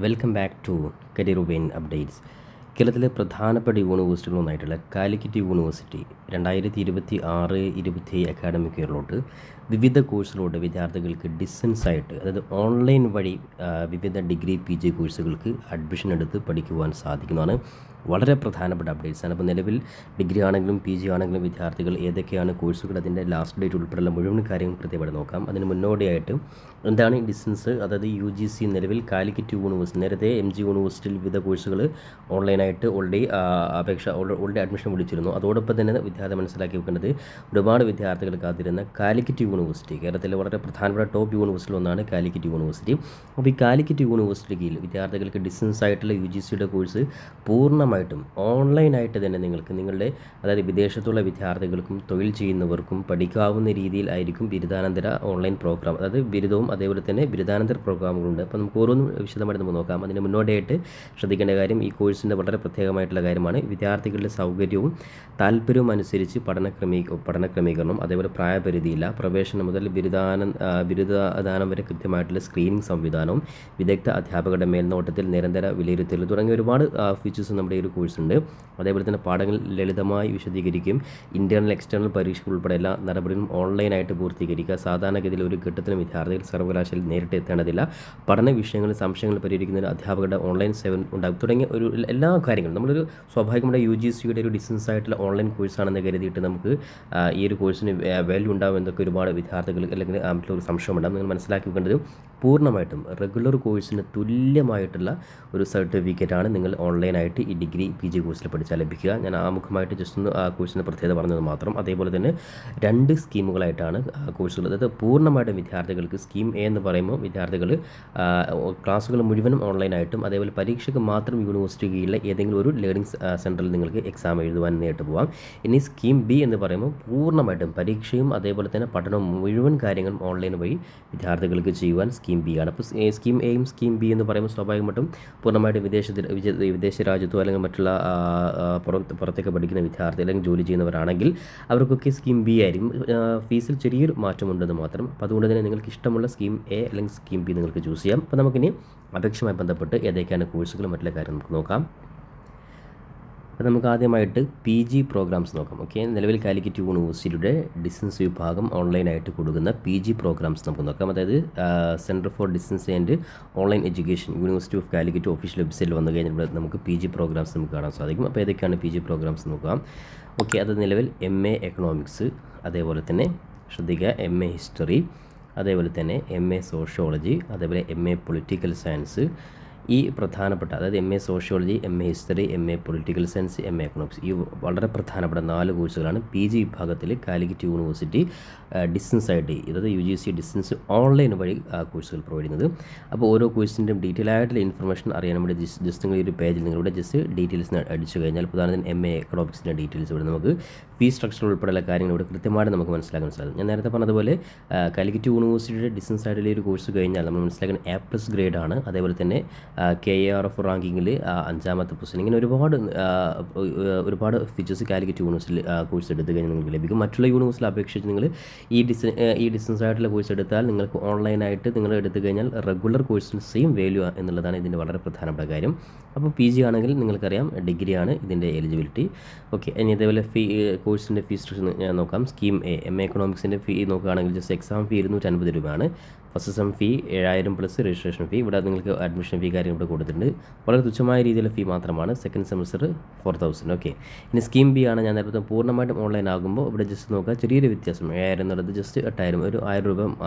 Welcome back to career vein updates. കേരളത്തിലെ പ്രധാനപ്പെട്ട യൂണിവേഴ്സിറ്റികളൊന്നായിട്ടുള്ള കാലിക്കറ്റ് യൂണിവേഴ്സിറ്റി 2026-27 അക്കാഡമിക് ഇയറിലോട്ട് വിവിധ കോഴ്സുകളോട് വിദ്യാർത്ഥികൾക്ക് ഡിസ്റ്റൻസ് ആയിട്ട്, അതായത് ഓൺലൈൻ വഴി വിവിധ ഡിഗ്രി PG കോഴ്സുകൾക്ക് അഡ്മിഷൻ എടുത്ത് പഠിക്കുവാൻ സാധിക്കുന്നതാണ്. വളരെ പ്രധാനപ്പെട്ട അപ്ഡേറ്റ്സ് ആണ്. അപ്പോൾ നിലവിൽ ഡിഗ്രി ആണെങ്കിലും PG ആണെങ്കിലും വിദ്യാർത്ഥികൾ ഏതൊക്കെയാണ് കോഴ്സുകൾ, അതിൻ്റെ ലാസ്റ്റ് ഡേറ്റ് ഉൾപ്പെടെയുള്ള മുഴുവൻ കാര്യങ്ങൾ കൃത്യമായിട്ട് നോക്കാം. അതിന് മുന്നോടിയായിട്ട് എന്താണ് ഈ ഡിസ്റ്റൻസ്, അതായത് UGC നിലവിൽ കാലിക്കറ്റ് യൂണിവേഴ്സിറ്റി, നേരത്തെ MG യൂണിവേഴ്സിറ്റിയിൽ വിവിധ കോഴ്സുകൾ ഓൺലൈനായിട്ട് ഓൾറെഡി അഡ്മിഷൻ വിളിച്ചിരുന്നു. അതോടൊപ്പം തന്നെ വിദ്യാർത്ഥി മനസ്സിലാക്കി വെക്കേണ്ടത്, ഒരുപാട് വിദ്യാർത്ഥികൾ കാത്തിരുന്ന കാലിക്കറ്റ് യൂണിവേഴ്സിറ്റി, കേരളത്തിലെ വളരെ പ്രധാനപ്പെട്ട ടോപ്പ് യൂണിവേഴ്സിറ്റി ഒന്നാണ് കാലിക്കറ്റ് യൂണിവേഴ്സിറ്റി. അപ്പോൾ ഈ കാലിക്കറ്റ് യൂണിവേഴ്സിറ്റിയിൽ വിദ്യാർത്ഥികൾക്ക് ഡിസ്റ്റൻസ് ആയിട്ടുള്ള UGCയുടെ കോഴ്സ് പൂർണ്ണമായിട്ടും ഓൺലൈനായിട്ട് തന്നെ നിങ്ങളുടെ അതായത് വിദേശത്തുള്ള വിദ്യാർത്ഥികൾക്കും തൊഴിൽ ചെയ്യുന്നവർക്കും പഠിക്കാവുന്ന രീതിയിലായിരിക്കും ബിരുദാനന്തര ഓൺലൈൻ പ്രോഗ്രാം, അതായത് ബിരുദവും അതേപോലെ തന്നെ ബിരുദാനന്തര പ്രോഗ്രാമുകളുണ്ട്. അപ്പോൾ നമുക്ക് ഓരോന്നും വിശദമായിട്ട് നമുക്ക് നോക്കാം. അതിന് മുന്നോടിയായിട്ട് ശ്രദ്ധിക്കേണ്ട കാര്യം, ഈ കോഴ്സിൻ്റെ വളരെ പ്രത്യേകമായിട്ടുള്ള കാര്യമാണ് വിദ്യാർത്ഥികളുടെ സൗകര്യവും താല്പര്യവും അനുസരിച്ച് പഠന ക്രമീകരണം, അതേപോലെ പ്രായപരിധിയില്ല, പ്രവേശനം മുതൽ ബിരുദദാനം വരെ കൃത്യമായിട്ടുള്ള സ്ക്രീനിങ് സംവിധാനവും വിദഗ്ധ അധ്യാപകരുടെ മേൽനോട്ടത്തിൽ നിരന്തര വിലയിരുത്തൽ തുടങ്ങിയ ഒരുപാട് ഫീച്ചേഴ്സ് നമ്മുടെ ഈ ഒരു കോഴ്സുണ്ട്. അതേപോലെ തന്നെ പാഠങ്ങൾ ലളിതമായി വിശദീകരിക്കും. ഇൻറ്റേർണൽ എക്സ്റ്റേണൽ പരീക്ഷകൾ ഉൾപ്പെടെ എല്ലാ നടപടികളും ഓൺലൈനായിട്ട് പൂർത്തീകരിക്കുക. സാധാരണഗതിയിൽ ഒരു ഘട്ടത്തിലും വിദ്യാർത്ഥികൾ സർവകലാശാലയിൽ നേരിട്ട് എത്തേണ്ടതില്ല. പഠന വിഷയങ്ങളിൽ സംശയങ്ങൾ പരിഹരിക്കുന്നതിന് അധ്യാപകരുടെ ഓൺലൈൻ സേവനം ഉണ്ടാകും തുടങ്ങിയ എല്ലാ കാര്യങ്ങളും നമ്മളൊരു സ്വാഭാവികമായ UGCയുടെ ഒരു ഡിസ്റ്റൻസ് ആയിട്ടുള്ള ഓൺലൈൻ കോഴ്സാണെന്ന് കരുതിയിട്ട് നമുക്ക് ഈ ഒരു കോഴ്സിന് വാല്യൂ ഉണ്ടാകും എന്നൊക്കെ ഒരുപാട് വിദ്യാർത്ഥികൾ അല്ലെങ്കിൽ ഒരു സംശയമുണ്ടാകും. നിങ്ങൾ മനസ്സിലാക്കി വെക്കേണ്ടത്, പൂർണ്ണമായിട്ടും റെഗുലർ കോഴ്സിന് തുല്യമായിട്ടുള്ള ഒരു സർട്ടിഫിക്കറ്റാണ് നിങ്ങൾ ഓൺലൈനായിട്ട് ഈ ഡിഗ്രി PG കോഴ്സിൽ പഠിച്ചാൽ ലഭിക്കുക. ഞാൻ ആമുഖമായിട്ട് ജസ്റ്റ് ഒന്ന് ആ കോഴ്സിൻ്റെ പ്രത്യേകത പറഞ്ഞത് മാത്രം. അതേപോലെ തന്നെ 2 സ്കീമുകളായിട്ടാണ് കോഴ്സുകൾ, അതായത് പൂർണ്ണമായിട്ടും വിദ്യാർത്ഥികൾക്ക് സ്കീം A എന്ന് പറയുമ്പോൾ വിദ്യാർത്ഥികൾ ക്ലാസ്സുകൾ മുഴുവനും ഓൺലൈനായിട്ടും, അതേപോലെ പരീക്ഷയ്ക്ക് മാത്രം യൂണിവേഴ്സിറ്റി കീഴിലെ ഏതെങ്കിലും ഒരു ലേണിംഗ് സെൻറ്ററിൽ നിങ്ങൾക്ക് എക്സാം എഴുതുവാൻ നേരിട്ട് പോകാം. ഇനി സ്കീം B എന്ന് പറയുമ്പോൾ പൂർണ്ണമായിട്ടും പരീക്ഷയും അതേപോലെ തന്നെ പഠനവും മുഴുവൻ കാര്യങ്ങളും ഓൺലൈൻ വഴി വിദ്യാർത്ഥികൾക്ക് ചെയ്യുവാൻ സ്കീം B ആണ്. അപ്പോൾ സ്കീം Aയും സ്കീം B എന്ന് പറയുമ്പോൾ സ്വാഭാവികമായിട്ടും പൂർണ്ണമായിട്ടും വിദേശ രാജ്യത്തോ അല്ലെങ്കിൽ മറ്റുള്ള പുറത്തേക്ക് പഠിക്കുന്ന വിദ്യാർത്ഥി അല്ലെങ്കിൽ ജോലി ചെയ്യുന്നവരാണെങ്കിൽ അവർക്കൊക്കെ സ്കീം B ആയിരിക്കും. ഫീസിൽ ചെറിയൊരു മാറ്റമുണ്ടെന്ന് മാത്രം. അപ്പോൾ അതുകൊണ്ട് തന്നെ നിങ്ങൾക്ക് ഇഷ്ടമുള്ള സ്കീം A അല്ലെങ്കിൽ സ്കീം B നിങ്ങൾക്ക് ചൂസ് ചെയ്യാം. അപ്പോൾ നമുക്കിനി അപേക്ഷയുമായി ബന്ധപ്പെട്ട് ഏതൊക്കെയാണ് കോഴ്സുകളും മറ്റുള്ള കാര്യം നമുക്ക് നോക്കാം. അപ്പോൾ നമുക്ക് ആദ്യമായിട്ട് PG പ്രോഗ്രാംസ് നോക്കാം. ഓക്കെ, നിലവിൽ കാലിക്കറ്റ് യൂണിവേഴ്സിറ്റിയുടെ ഡിസ്റ്റൻസ് വിഭാഗം ഓൺലൈനായിട്ട് കൊടുക്കുന്ന PG പ്രോഗ്രാംസ് നമുക്ക് നോക്കാം. അതായത് centre for distance and online education, university of Calicut official വെബ്സൈറ്റിൽ വന്നു കഴിഞ്ഞാൽ നമുക്ക് PG പ്രോഗ്രാംസ് നമുക്ക് കാണാൻ സാധിക്കും. അപ്പോൾ ഏതൊക്കെയാണ് PG പ്രോഗ്രാംസ് നോക്കാം. ഓക്കെ, അത് നിലവിൽ MA എക്കണോമിക്സ്, അതേപോലെ തന്നെ ശ്രദ്ധിക്കുക MA ഹിസ്റ്ററി, അതേപോലെ തന്നെ MA സോഷ്യോളജി, അതേപോലെ MA പൊളിറ്റിക്കൽ സയൻസ്. ഈ പ്രധാനപ്പെട്ട, അതായത് MA sociology, MA history, MA political science, MA economics, ഈ വളരെ പ്രധാനപ്പെട്ട 4 കോഴ്സുകളാണ് PG വിഭാഗത്തിൽ കാലിക്കറ്റ് യൂണിവേഴ്സിറ്റി ഡിസ്റ്റൻസ് ആയിട്ട്, അതായത് UGC ഡിസ്റ്റൻസ് ഓൺലൈൻ വഴി കോഴ്സുകൾ പ്രൊവൈഡ് ചെയ്യുന്നത്. അപ്പോൾ ഓരോ കോഴ്സിൻ്റെയും ഡീറ്റെയിൽ ആയിട്ടുള്ള ഇൻഫർമേഷൻ അറിയാൻ വേണ്ടി ജസ്റ്റ് നിങ്ങൾ ഈ ഒരു പേജിൽ നിങ്ങളുടെ ജസ്റ്റ് ഡീറ്റെയിൽസ് അടിച്ചു കഴിഞ്ഞാൽ, പ്രധാനമായും MA എക്കണോമിക്സിൻ്റെ ഡീറ്റെയിൽസ് ഇവിടെ നമുക്ക് ഫീസ് സ്ട്രക്ചർ ഉൾപ്പെടെയുള്ള കാര്യങ്ങൾ ഇവിടെ കൃത്യമായിട്ട് നമുക്ക് മനസ്സിലാക്കാൻ സാധിക്കും. ഞാൻ നേരത്തെ പറഞ്ഞതുപോലെ കാലിക്കറ്റ് യൂണിവേഴ്സിറ്റിയുടെ ഡിസ്റ്റൻസ് ആയിട്ടുള്ള ഒരു കോഴ്സ് കഴിഞ്ഞാൽ നമ്മൾ മനസ്സിലാക്കുന്ന A+ ഗ്രേഡാണ്. അതേപോലെ തന്നെ KARF റാങ്കിങ്ങിൽ 5ാമത്തെ പൊസിഷൻ. ഇങ്ങനെ ഒരുപാട് ഫീച്ചേഴ്സ് കാലിക്കറ്റ് യൂണിവേഴ്സിറ്റിയിൽ കോഴ്സ് എടുത്തു കഴിഞ്ഞാൽ നിങ്ങൾക്ക് ലഭിക്കും. മറ്റുള്ള യൂണിവേഴ്സിറ്റിയെ അപേക്ഷിച്ച് നിങ്ങൾ ഈ ഡിസ്റ്റൻസ് ആയിട്ടുള്ള കോഴ്സ് എടുത്താൽ നിങ്ങൾക്ക് ഓൺലൈനായിട്ട് നിങ്ങൾ എടുത്തു കഴിഞ്ഞാൽ റെഗുലർ കോഴ്സിന് സെയിം വാല്യൂ എന്നുള്ളതാണ് ഇതിൻ്റെ വളരെ പ്രധാനപ്പെട്ട കാര്യം. അപ്പോൾ PG ആണെങ്കിൽ നിങ്ങൾക്കറിയാം ഡിഗ്രിയാണ് ഇതിൻ്റെ എലിജിബിലിറ്റി. ഓക്കെ, ഇനി ഇതേപോലെ കോഴ്സിൻ്റെ ഫീസ് സ്ട്രക്ചർ ഞാൻ നോക്കാം. സ്കീം A MA എക്കണോമിക്സിൻ്റെ ഫീ നോക്കുകയാണെങ്കിൽ ജസ്റ്റ് എക്സാം ഫീ 250 രൂപയാണ്. ഫസ്റ്റ് സെം ഫീ 7000 പ്ലസ് രജിസ്ട്രേഷൻ ഫീ. ഇവിടെ നിങ്ങൾക്ക് അഡ്മിഷൻ ഫീ കാര്യം ഇവിടെ കൊടുത്തിട്ടുണ്ട്. വളരെ തുച്ഛമായ രീതിയിലുള്ള ഫീ മാത്രമാണ്. Second semester 4000. ഓക്കെ, ഇനി സ്കീം B ആണ്. ഞാൻ നേരത്തെ പൂർണ്ണമായിട്ടും ഓൺലൈൻ ആകുമ്പോൾ ഇവിടെ ജസ്റ്റ് നോക്കുക, ചെറിയൊരു വ്യത്യാസം. 7000 എന്നുള്ളത് ജസ്റ്റ് 8000, ഒരു 1000 രൂപ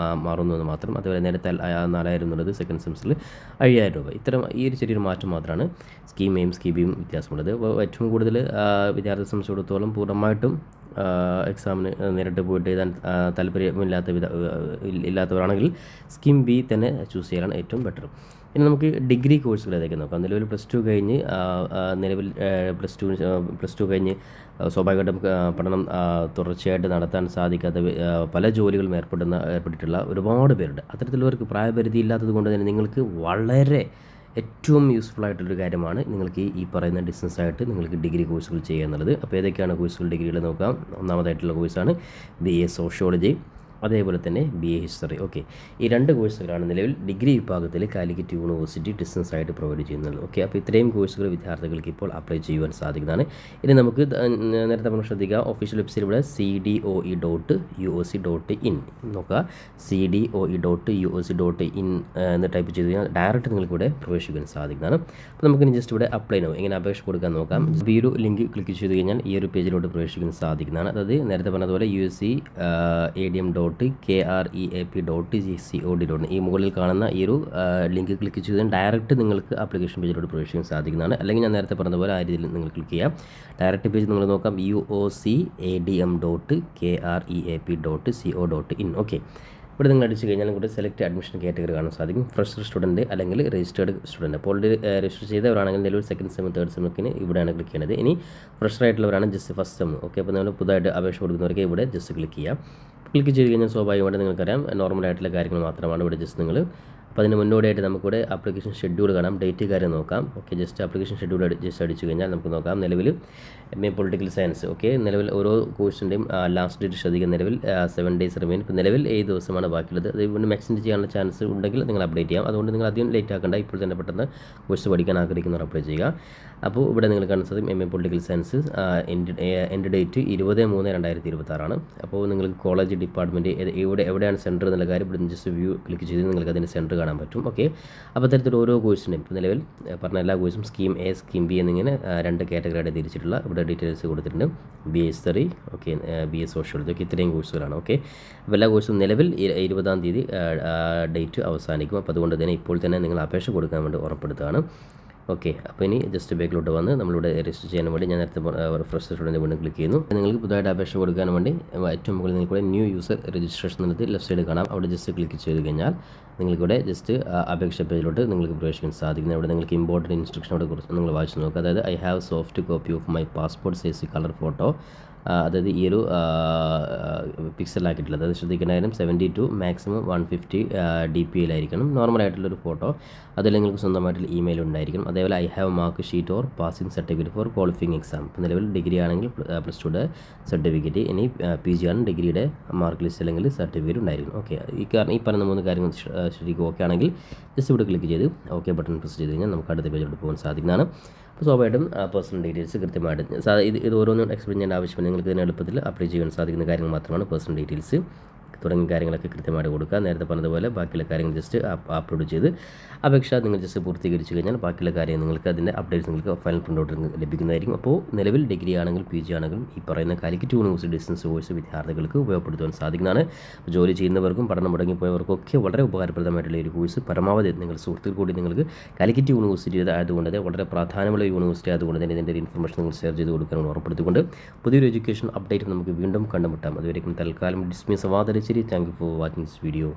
മാറുന്നത് മാത്രം. അതുപോലെ നേരത്തെ 4000 എന്നുള്ളത് സെക്കൻഡ് സെമസ്റ്ററിൽ 5000 രൂപ. ഈ ഒരു ചെറിയൊരു മാറ്റം മാത്രമാണ് സ്കീം Aയും സ്കീം Bയും വ്യത്യാസമുള്ളത്. അപ്പോൾ ഏറ്റവും കൂടുതൽ വിദ്യാർത്ഥി സംബന്ധിച്ചിടത്തോളം പൂർണ്ണമായിട്ടും എക്സാമിന് നേരിട്ട് പോയിട്ട് എഴുതാൻ ഇല്ലാത്തവരാണെങ്കിൽ സ്കീം B തന്നെ ചൂസ് ചെയ്യാനാണ് ഏറ്റവും ബെറ്റർ. ഇനി നമുക്ക് ഡിഗ്രി കോഴ്സുകൾ ഏതൊക്കെ നോക്കാം. നിലവിൽ +2 കഴിഞ്ഞ് +2 കഴിഞ്ഞ് സ്വാഭാവികമായിട്ടും പഠനം തുടർച്ചയായിട്ട് നടത്താൻ സാധിക്കാത്ത പല ജോലികളും ഏർപ്പെട്ടിട്ടുള്ള ഒരുപാട് പേരുണ്ട്. അത്തരത്തിലുള്ളവർക്ക് പ്രായപരിധി ഇല്ലാത്തത് കൊണ്ട് തന്നെ നിങ്ങൾക്ക് വളരെ ഏറ്റവും യൂസ്ഫുൾ ആയിട്ടുള്ളൊരു കാര്യമാണ് നിങ്ങൾക്ക് ഈ പറയുന്ന ഡിസ്റ്റൻസ് ആയിട്ട് നിങ്ങൾക്ക് ഡിഗ്രി കോഴ്സുകൾ ചെയ്യുക എന്നുള്ളത്. അപ്പോൾ ഏതൊക്കെയാണ് കോഴ്സുകൾ ഡിഗ്രികൾ നോക്കാം. ഒന്നാമതായിട്ടുള്ള കോഴ്സാണ് BA സോഷ്യോളജി, അതേപോലെ തന്നെ BA ഹിസ്റ്ററി. ഓക്കെ, ഈ 2 കോഴ്സുകളാണ് നിലവിൽ ഡിഗ്രി വിഭാഗത്തിൽ കാലിക്കറ്റ് യൂണിവേഴ്സിറ്റി ഡിസ്റ്റൻസ് ആയിട്ട് പ്രൊവൈഡ് ചെയ്യുന്നത്. ഓക്കെ, അപ്പോൾ ഇത്രയും കോഴ്സുകൾ വിദ്യാർത്ഥികൾക്ക് ഇപ്പോൾ അപ്ലൈ ചെയ്യുവാൻ സാധിക്കുന്നതാണ്. ഇനി നമുക്ക് നേരത്തെ പറഞ്ഞ ശ്രദ്ധിക്കുക, ഒഫീഷ്യൽ വെബ്സൈറ്റ് ഇവിടെ CDOE.UOC.in നോക്കുക. CDOE.UOC.in എന്ന് ടൈപ്പ് ചെയ്ത് കഴിഞ്ഞാൽ ഡയറക്റ്റ് നിങ്ങൾക്ക് ഇവിടെ പ്രവേശിക്കാൻ സാധിക്കുന്നതാണ്. അപ്പോൾ നമുക്കിനി ജസ്റ്റ് ഇവിടെ അപ്ലൈ നോ ഇങ്ങനെ അപേക്ഷ കൊടുക്കാൻ നോക്കാം. ഈ ഒരു ലിങ്ക് ക്ലിക്ക് ചെയ്ത് കഴിഞ്ഞാൽ ഈ ഒരു പേജിലോട്ട് പ്രവേശിക്കാൻ സാധിക്കുന്നതാണ്. അതായത് നേരത്തെ പറഞ്ഞതുപോലെ USC-ADM.KREAP.GCOD. ഈ മുകളിൽ കാണുന്ന ഈ ഒരു ലിങ്ക് ക്ലിക്ക് ചെയ്താൽ ഡയറക്റ്റ് നിങ്ങൾക്ക് ആപ്ലിക്കേഷൻ പേജിലോട്ട് പ്രവേശിക്കാൻ സാധിക്കുന്നതാണ്. അല്ലെങ്കിൽ ഞാൻ നേരത്തെ പറഞ്ഞതുപോലെ ആ രീതിയിൽ നിങ്ങൾ ക്ലിക്ക് ചെയ്യാം. ഡയറക്റ്റ് പേജ് നിങ്ങൾ നോക്കാം, UOC-ADM.KREAP.CO.in. ഓക്കെ, ഇവിടെ നിങ്ങൾ അടിച്ചു കഴിഞ്ഞാൽ കൂടെ സെലക്ട് അഡ്മിഷൻ കാറ്റഗറി കാണാൻ സാധിക്കും. ഫ്രഷർ സ്റ്റുഡൻറ്റ് അല്ലെങ്കിൽ രജിസ്റ്റേർഡ് സ്റ്റുഡൻറ്റ്. അപ്പോൾ രജിസ്റ്റർ ചെയ്തവരാണെങ്കിൽ നിലവിൽ സെക്കൻഡ് സെം തേർഡ് സെമ്മിന് ഇവിടെയാണ് ക്ലിക്ക് ചെയ്യുന്നത്. ഇനി ഫ്രഷർ ആയിട്ടുള്ളവരാണ് ജസ്റ്റ് ഫസ്റ്റ് സെം. ഓക്കെ, അപ്പോൾ നമ്മൾ പുതുതായിട്ട് അപേക്ഷ കൊടുക്കുന്നവർക്ക് ഇവിടെ ജസ്റ്റ് ക്ലിക്ക് ചെയ്യാം. ക്ലിക്ക് ചെയ്ത് കഴിഞ്ഞാൽ സ്വാഭാവികമായിട്ട് നിങ്ങൾക്കറിയാം നോർമലായിട്ടുള്ള കാര്യങ്ങൾ മാത്രമാണ് ഇവിടെ ജസ്റ്റ് നിങ്ങൾ. അപ്പോൾ അതിന് മുന്നോടിയായിട്ട് നമുക്കിവിടെ ആപ്ലിക്കേഷൻ ഷെഡ്യൂൾ കാണാം, ഡേറ്റ് കാര്യം നോക്കാം. Okay, just application schedule just അടിച്ചു കഴിഞ്ഞാൽ നമുക്ക് നോക്കാം. നിലവിൽ MA പൊളിറ്റിക്കൽ സയൻസ്. ഓക്കെ, നിലവിൽ ഓരോ കോഴ്സിൻ്റെയും ലാസ്റ്റ് ഡേറ്റ് ശ്രദ്ധിക്കുക. നിലവിൽ 7 days റിമെയിൻ. ഇപ്പോൾ നിലവിൽ 7 ദിവസമാണ് ബാക്കിയുള്ളത്. അത് വീണ്ടും എക്സ്റ്റെൻഡ് ചെയ്യാനുള്ള ചാൻസ് ഉണ്ടെങ്കിൽ നിങ്ങൾ അപ്ഡേറ്റ് ചെയ്യാം. അതുകൊണ്ട് നിങ്ങൾ അധികം ലേറ്റ് ആക്കേണ്ട, ഇപ്പോൾ തന്നെ പെട്ടെന്ന് കോഴ്സ് പഠിക്കാൻ ആഗ്രഹിക്കുന്നവർ അപ്ലൈ ചെയ്യുക. അപ്പോൾ ഇവിടെ നിങ്ങൾ കാണുന്ന സാധിക്കും MA political science end date 20/3/2026. അപ്പോൾ നിങ്ങൾക്ക് കോളേജ് ഡിപ്പാർട്ട്മെൻറ്റ് എവിടെയാണ് സെൻറ്റർ എന്നുള്ള കാര്യം ഇവിടെ ജസ്റ്റ് വ്യൂ ക്ലിക്ക് ചെയ്ത് നിങ്ങൾക്ക് അതിൻ്റെ സെൻറ്റർ കാണാൻ പറ്റും. ഓക്കെ, അപ്പോൾ അത്തരത്തിൽ ഓരോ കോഴ്സിൻ്റെയും ഇപ്പോൾ നിലവിൽ പറഞ്ഞ എല്ലാ കോഴ്സും സ്കീം A, സ്കീം B എന്നിങ്ങനെ 2 കാറ്റഗറിയായിട്ട് തിരിച്ചിട്ടുള്ള ഇവിടെ ഡീറ്റെയിൽസ് കൊടുത്തിട്ടുണ്ട്. BA history, okay, BA sociology. Okay, ഇത്രയും കോഴ്സുകളാണ്. ഓക്കെ, അപ്പോൾ എല്ലാ കോഴ്സും നിലവിൽ 20-ാം തീയതി ഡേറ്റ് അവസാനിക്കും. അപ്പോൾ അതുകൊണ്ട് തന്നെ ഇപ്പോൾ തന്നെ നിങ്ങൾ അപേക്ഷ കൊടുക്കാൻ വേണ്ടി ഉറപ്പെടുത്തുകയാണ്. ഓക്കെ, അപ്പോൾ ഇനി ജസ്റ്റ് ബാക്കിലോട്ട് വന്ന് നമ്മളിവിടെ രജിസ്റ്റർ ചെയ്യാൻ വേണ്ടി ഞാൻ നേരത്തെ ഫ്രഷ് സ്റ്റുഡൻറ്റ് വീണ്ടും ക്ലിക്ക് ചെയ്യുന്നു. നിങ്ങൾക്ക് പുതുതായിട്ട് അപേക്ഷ കൊടുക്കാൻ വേണ്ടി ഏറ്റവും മുകളിൽ നിങ്ങൾക്കൂടെ ന്യൂ യൂസർ രജിസ്ട്രേഷൻ എന്നത് ലെഫ്റ്റ് സൈഡ് കാണാം. അവിടെ ജസ്റ്റ് ക്ലിക്ക് ചെയ്ത് കഴിഞ്ഞാൽ നിങ്ങൾക്കിവിടെ ജസ്റ്റ് അപേക്ഷ പേജിലോട്ട് നിങ്ങൾക്ക് പ്രവേശിക്കാൻ സാധിക്കുന്നത്. ഇവിടെ നിങ്ങൾക്ക് ഇമ്പോർട്ടൻറ്റ് ഇൻസ്ട്രക്ഷനോട് കുറിച്ച് നിങ്ങൾ വായിച്ച് നോക്കുക. അതായത് I have soft copy of my passport size color photo. അതായത് ഈ ഒരു പിക്സലാക്കിയിട്ടുള്ളത്, അത് ശ്രദ്ധിക്കേണ്ട കാര്യം 72 മാക്സിമം 150 DPIലായിരിക്കണം. നോർമലായിട്ടുള്ളൊരു ഫോട്ടോ. അതല്ലെങ്കിൽ നിങ്ങൾക്ക് സ്വന്തമായിട്ടുള്ള ഇമെയിൽ ഉണ്ടായിരിക്കണം. അതേപോലെ I have mark sheet or passing certificate for qualifying exam. ഇപ്പോൾ നിലവിൽ ഡിഗ്രി ആണെങ്കിൽ +2യുടെ സർട്ടിഫിക്കറ്റ്, ഇനി PG ആണ് ഡിഗ്രിയുടെ മാർക്ക് ലിസ്റ്റ് അല്ലെങ്കിൽ സർട്ടിഫിക്കറ്റ് ഉണ്ടായിരിക്കും. ഓക്കെ, ഈ പറയുന്ന 3 കാര്യങ്ങൾ ശരിക്കും ഓക്കെ ആണെങ്കിൽ ജസ്റ്റ് ഇവിടെ ക്ലിക്ക് ചെയ്ത് ഓക്കെ ബട്ടൺ പ്രസ് ചെയ്ത് കഴിഞ്ഞാൽ നമുക്ക് അടുത്ത പേജിലോട്ട് പോകാൻ സാധിക്കുന്നതാണ്. അപ്പോൾ സ്വാഭാവികമായിട്ടും പേഴ്സണൽ ഡീറ്റെയിൽസ് കൃത്യമായിട്ട് ഇത് ഓരോന്നും എക്സ്പ്ലെയിൻ ചെയ്യേണ്ട ആവശ്യമില്ല. നിങ്ങൾക്ക് ഇതിന് എളുപ്പത്തിൽ അപ്ലൈ ചെയ്യാൻ സാധിക്കുന്ന കാര്യങ്ങൾ മാത്രമാണ് പേഴ്സണൽ ഡീറ്റെയിൽസ് തുടങ്ങിയ കാര്യങ്ങളൊക്കെ കൃത്യമായിട്ട് കൊടുക്കുക. നേരത്തെ പറഞ്ഞതുപോലെ ബാക്കിയുള്ള കാര്യങ്ങൾ ജസ്റ്റ് അപ്ലോഡ് ചെയ്ത് അപേക്ഷ നിങ്ങൾ ജസ്റ്റ് പൂർത്തീകരിച്ച് കഴിഞ്ഞാൽ ബാക്കിയുള്ള കാര്യം നിങ്ങൾക്ക് അതിൻ്റെ അപ്ഡേറ്റ്സ് നിങ്ങൾക്ക് ഫൈനൽ പ്രിൻ്റ് ഔട്ട് ലഭിക്കുന്നതായിരിക്കും. അപ്പോൾ നിലവിൽ ഡിഗ്രി ആണെങ്കിലും PG ആണെങ്കിലും ഈ പറയുന്ന കാലിക്കറ്റ് യൂണിവേഴ്സിറ്റി ഡിസ്റ്റൻസ് കോഴ്സ് വിദ്യാർത്ഥികൾക്ക് ഉപയോഗപ്പെടുത്തുവാൻ സാധിക്കുന്നതാണ്. ജോലി ചെയ്യുന്നവർക്കും പഠനം മുടങ്ങിപ്പോയവർക്കൊക്കെ വളരെ ഉപകാരപ്രദമായിട്ടുള്ള ഒരു കോഴ്സ് പരമാവധി നിങ്ങൾ സുഹൃത്തുക്കൾ കൂടി നിങ്ങൾക്ക് കാലിക്കറ്റ് യൂണിവേഴ്സിറ്റി ആയതുകൊണ്ട് തന്നെ വളരെ പ്രാധാന്യമുള്ള യൂണിവേഴ്സിറ്റി ആയതുകൊണ്ട് തന്നെ ഇതിൻ്റെ ഒരു ഇൻഫർമേഷൻ നിങ്ങൾ ഷെയർ ചെയ്ത് കൊടുക്കാൻ ഉറപ്പെടുത്തിക്കൊണ്ട് പുതിയൊരു എഡ്യൂക്കേഷൻ അപ്ഡേറ്റ് നമുക്ക് വീണ്ടും കണ്ടുമുട്ടാം. അതുവരെയും തൽക്കാലം dismiss വാദരിച്ചിരി. Thank you for watching this video.